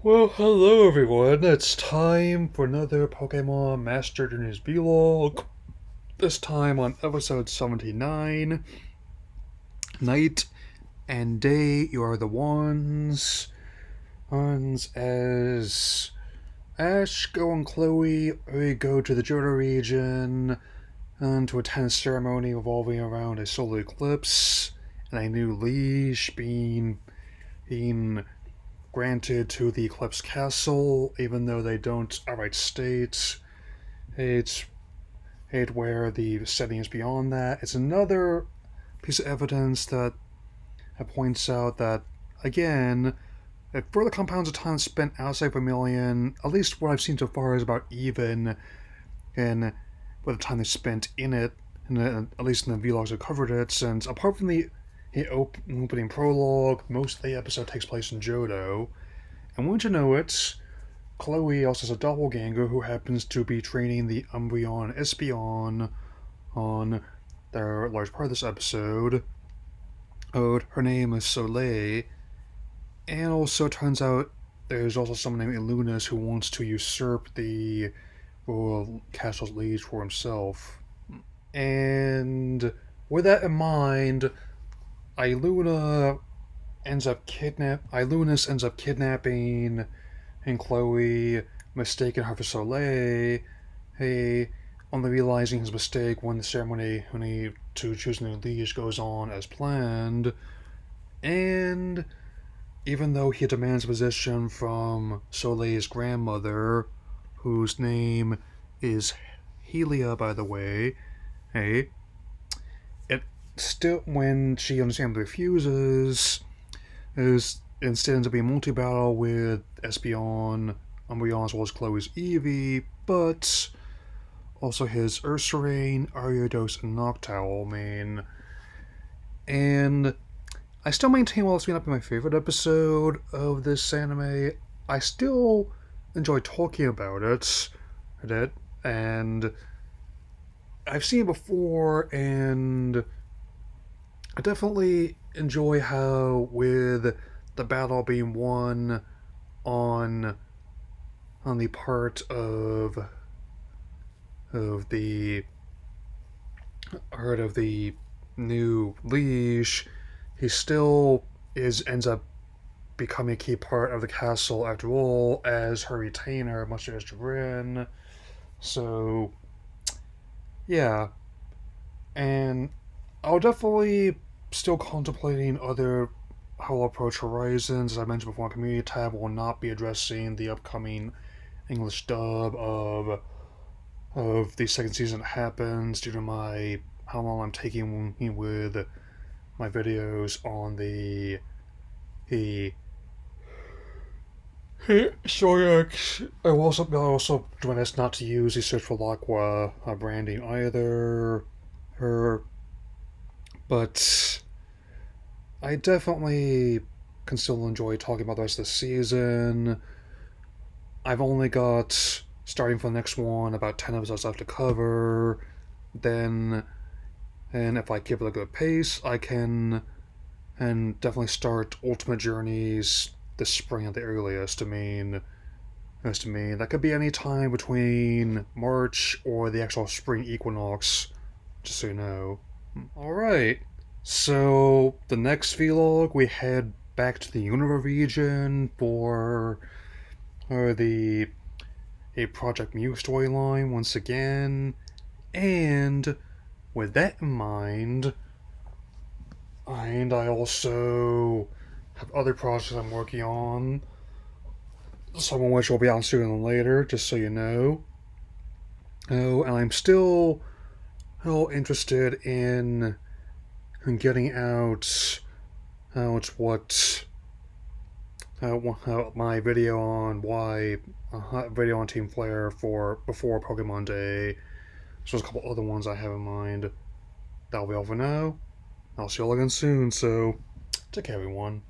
Well, hello everyone. It's time for another Pokemon Master Journeys vlog. This time on episode 79. Night and day, you are the ones. Ones as Ash, Go, and Chloe we go to the Johto region and to attend a ceremony revolving around a solar eclipse and a new leash being granted to the Eclipse Castle, even though they don't outright state it's where the setting is beyond that. It's another piece of evidence that points out that, again, if further compounds of time spent outside Vermilion, at least what I've seen so far is about even in with the time they spent in it, and at least in the vlogs that covered it, since apart from the opening prologue, most of the episode takes place in Johto. And wouldn't you know it, Chloe also has a doppelganger who happens to be training the Umbreon and Espeon on their large part of this episode. Her name is Soleil, and also it turns out there's also someone named Illunas who wants to usurp the royal castle's liege for himself. And with that in mind, Illunas ends up kidnapping and Chloe, mistaking her for Soleil, only realizing his mistake when the ceremony to choose a new liege goes on as planned. And even though he demands a position from Soleil's grandmother, whose name is Helia, by the way, it still, when she understandably refuses, is instead ends up being a multi-battle with Espeon, Umbreon, as well as Chloe's Eevee, but also his Ursaring, Ariados, and Noctowl main. And I still maintain, while it's been up in my favorite episode of this anime, I still enjoy talking about it, and I've seen it before, and I definitely enjoy how, with the battle being won on the part of the new leash, he still ends up becoming a key part of the castle after all, as her retainer, much to his chagrin. So yeah, and I'll definitely still contemplating other how I'll approach Horizons. As I mentioned before, Community tab will not be addressing the upcoming English dub of the second season that happens due to my how long I'm taking with my videos on the Shoyak. I will also do my best not to use the search for Laqua branding either. But I definitely can still enjoy talking about the rest of the season. I've only got, starting for the next one, about 10 episodes left to cover. Then, and if I keep it a good pace, I can and definitely start Ultimate Journeys this spring at the earliest. That could be any time between March or the actual spring equinox, just so you know. Alright, so the next vlog, we head back to the Unova region for the a Project Mew storyline once again, and with that in mind, and I also have other projects I'm working on, some of which will be out sooner than later, just so you know. Oh, and I'm still interested in getting out what my video on video on Team Flare for before Pokemon Day. So there's a couple other ones I have in mind. That'll be all for now. I'll see you all again soon. So take care, everyone.